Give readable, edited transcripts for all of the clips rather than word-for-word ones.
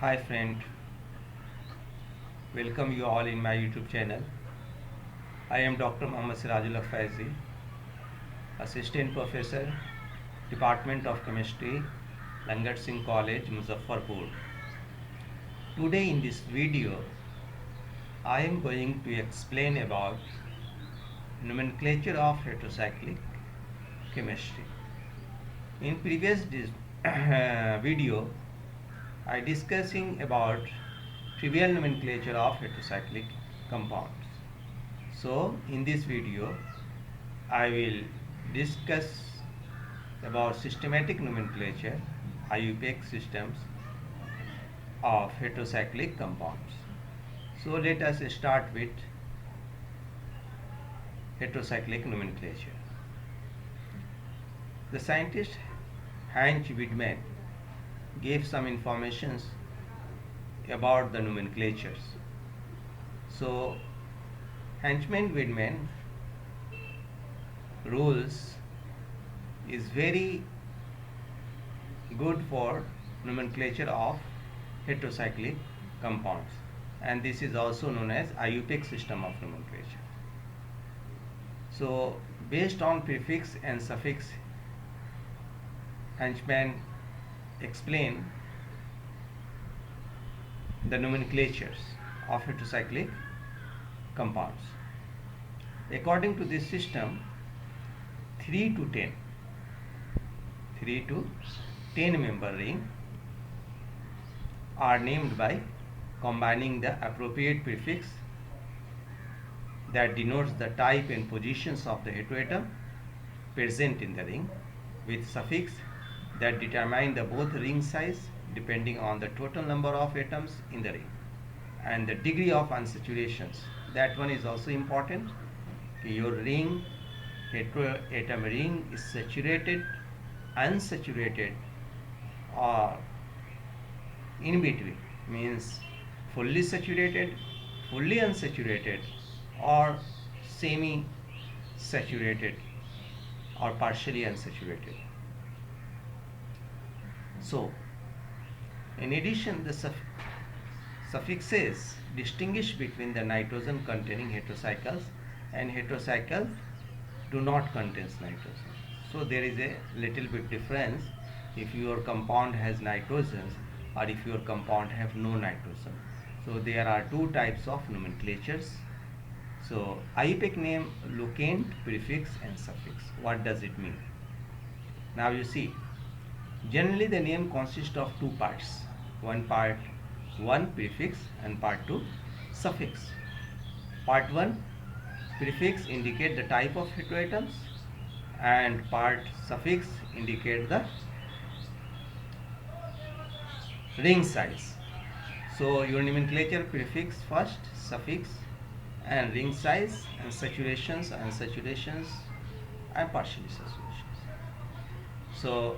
Hi friend, welcome you all in my YouTube channel. I am Dr. Mohammad Sirajullah Faizi, Assistant Professor, Department of Chemistry, Langat Singh College, Muzaffarpur. Today in this video, I am going to explain about nomenclature of heterocyclic chemistry. In previous video, I discussing about trivial nomenclature of heterocyclic compounds. So in this video I will discuss about systematic nomenclature IUPAC systems of heterocyclic compounds. So let us start with heterocyclic nomenclature. The scientist Heinz Widman gave some informations about the nomenclatures. So Heinz-Widman rules is very good for nomenclature of heterocyclic compounds, and this is also known as IUPAC system of nomenclature. So based on prefix and suffix, Heinz-Widman explain the nomenclatures of heterocyclic compounds. According to this system, 3 to 10 member ring are named by combining the appropriate prefix that denotes the type and positions of the heteroatom present in the ring with suffix that determine the both ring size depending on the total number of atoms in the ring and the degree of unsaturations. That one is also important. Your ring, heteroatom ring, is saturated, unsaturated, or in between, means fully saturated, fully unsaturated, or semi saturated or partially unsaturated. So in addition, the suffixes distinguish between the nitrogen containing heterocycles and heterocycles do not contain nitrogen. So there is a little bit difference if your compound has nitrogens or if your compound have no nitrogen. So there are two types of nomenclatures. So IUPAC name, locant, prefix and suffix. What does it mean? Now you see, generally the name consists of two parts. Part 1 prefix and part 2 suffix. Part 1 prefix indicate the type of heteroatoms and part suffix indicate the ring size. So your nomenclature prefix first, suffix and ring size and saturations, unsaturations and partially saturations. So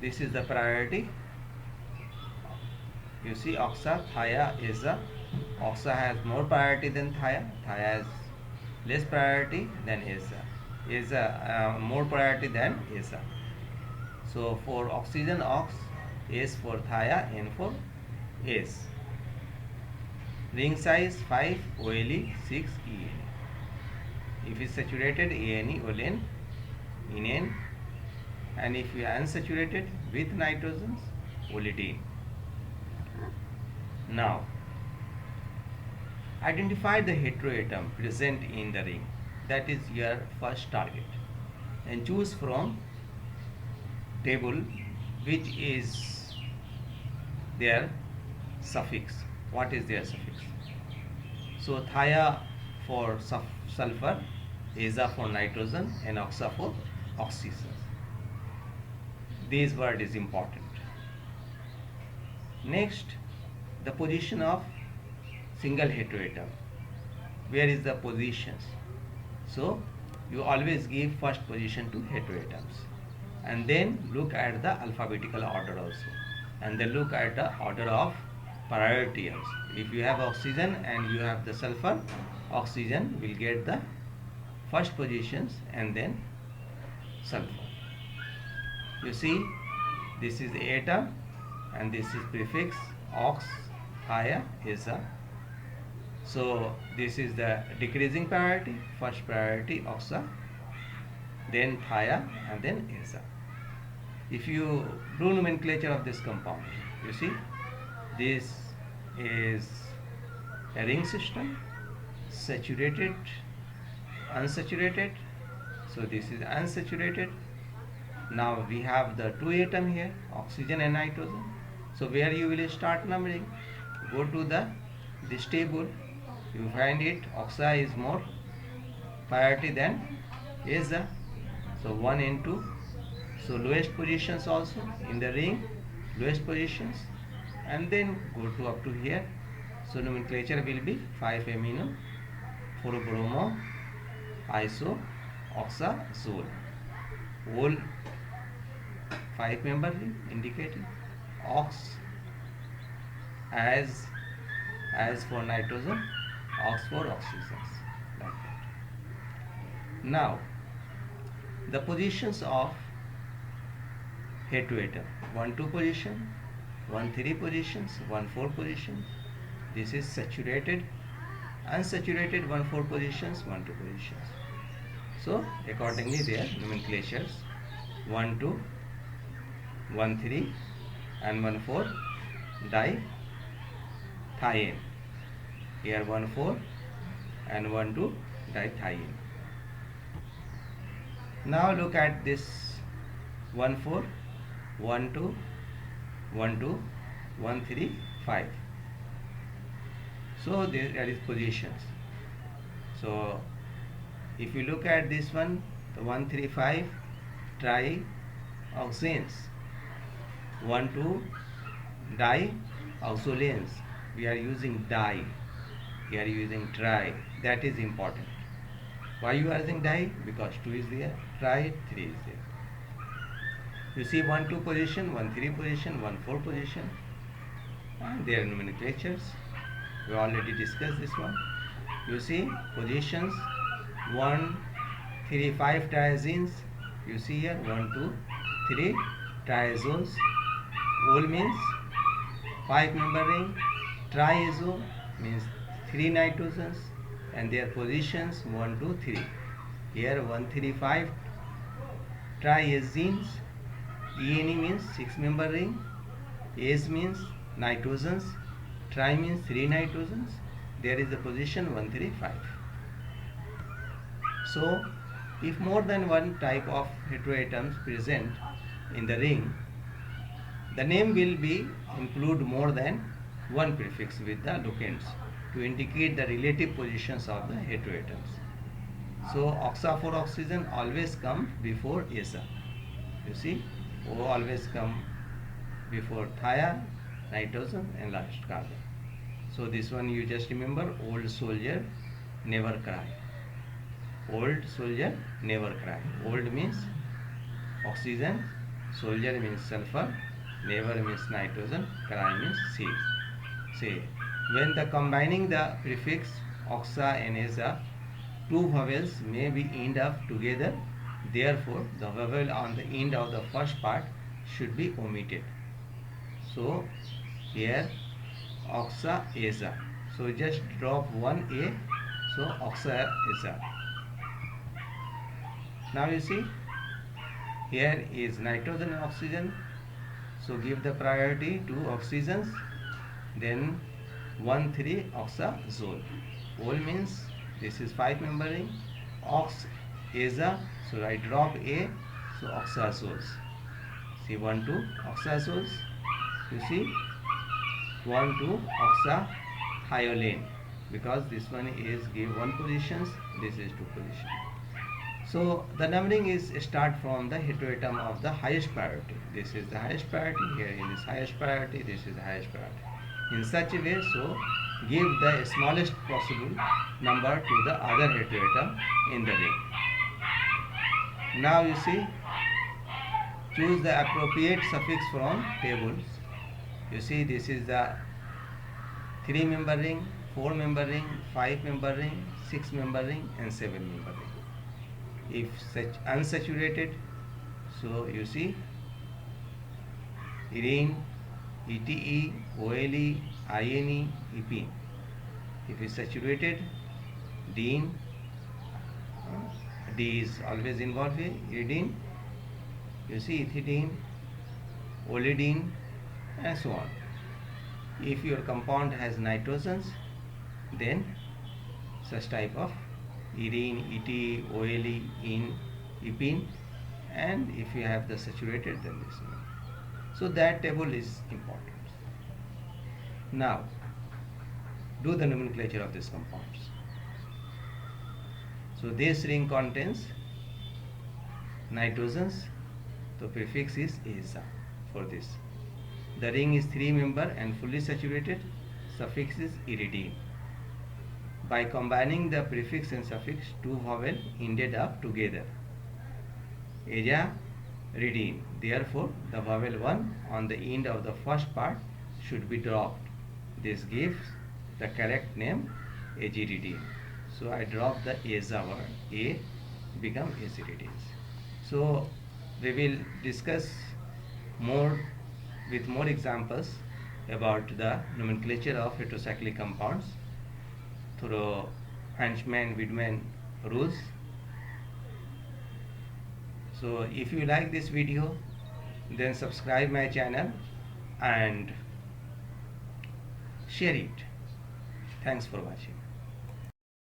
this is the priority. You see, oxa, thia, eza. Oxa has more priority than thia. Thia has less priority than eza. Eza more priority than eza. So for oxygen, ox, S for thia, N for S. Ring size 5, OLE 6, ENE. If it's saturated, ANE, OLEN, ENN. And if you are unsaturated with nitrogens, olidine. Now, identify the heteroatom present in the ring. That is your first target. And choose from table which is their suffix. What is their suffix? So thia for sulfur, eza for nitrogen and oxa for oxygen. This word is important. Next, the position of single heteroatom. Where is the positions? So you always give first position to heteroatoms and then look at the alphabetical order also, and then look at the order of priority also. If you have oxygen and you have the sulfur, oxygen will get the first positions and then sulfur. You see, this is the atom and this is prefix ox, thia, esa. So this is the decreasing priority. First priority oxa, then thia, and then esa. If you do nomenclature of this compound, you see this is a ring system, saturated, unsaturated. So this is unsaturated. Now we have the two atom here, oxygen and nitrogen. So where you will start numbering? Go to this table. You find it oxa is more priority than esa. So 1 and 2. So lowest positions also in the ring, lowest positions, and then go to up to here. So nomenclature will be 5 amino 4 bromo iso oxazole. Whole 5 member ring indicating ox as for nitrogen, ox for oxygens, like that. Now the positions of head to atom: 1 2 position, 1 3 positions, 1 4 positions. This is saturated, unsaturated 1 4 positions, 1 2 positions. So accordingly their nomenclatures: 1 2, 1 3, and 1 4 dithiene. Here 1 4 and 1 2 dithiene. Now look at this 1 4, 1 2, 1 2, 1 3, 5. So there is positions. So if you look at this one, the 1 3 5 trioxanes, 1 2 dioxolanes. We are using di, we are using tri. That is important. Why you are using di? Because 2 is there, tri 3 is there. You see 1 2 position, 1 3 position, 1 4 position, and their nomenclatures. We already discussed this one. You see positions: 1 3 5 triazenes. You see here 1 2 3 triazoles. Ol means 5 member ring. Triazo means 3 nitrogens, and their positions 1 2 3. Here 1 3 5 triazenes. ENE means 6 member ring. As means nitrogens. Tri means 3 nitrogens. There is the position 1 3 5. So if more than one type of heteroatoms present in the ring, the name will be include more than one prefix with the locants to indicate the relative positions of the heteroatoms. So oxa for oxygen always come before esa. You see, O always come before thia, nitrogen, and last carbon. So this one you just remember: old soldier never cry. Old soldier never cry. Old means oxygen, soldier means sulfur, never means nitrogen, cry means sea. Say, when the combining the prefix oxa and esa, two vowels may be end up together. Therefore, the vowel on the end of the first part should be omitted. So here oxa esa. So just drop one a. So oxa esa. Now you see, here is nitrogen and oxygen. So give the priority to oxygens. Then 1 3 oxazole. Ol means this is 5 member ring. Ox esa. So I drop a. So oxazoles. See 1 2 oxazoles. You see 1 2 oxathiolane, because this one is give 1 positions, this is 2 positions. So the numbering is start from the heteroatom of the highest priority. This is the highest priority. Here in this highest priority, this is the highest priority. In such a way, so give the smallest possible number to the other heteroatom in the ring. Now you see, choose the appropriate suffix from tables. You see, this is the 3 member ring, 4 member ring, 5 member ring, 6 member ring, and 7 member ring. If such unsaturated, so you see ring ETE, OLE, INE, epene. If it's saturated, dene, D is always involved here, iridine, you see ethidine, olidine, and so on. If your compound has nitrogens, then such type of irine, ET, OLE, in, epene, and if you have the saturated, then this one. So that table is important. Now, do the nomenclature of these compounds. So this ring contains nitrogens, the prefix is ASA for this. The ring is 3-member and fully saturated, suffix is iridine. By combining the prefix and suffix, 2 vowels ended up together. Azaridine. Therefore, the vowel 1 on the end of the first part should be dropped. This gives the correct name aziridine. So I drop the aza word, A become aziridine. So we will discuss more with more examples about the nomenclature of heterocyclic compounds through Frenchman-Widman rules. So if you like this video, then subscribe my channel and share it. Thanks for watching.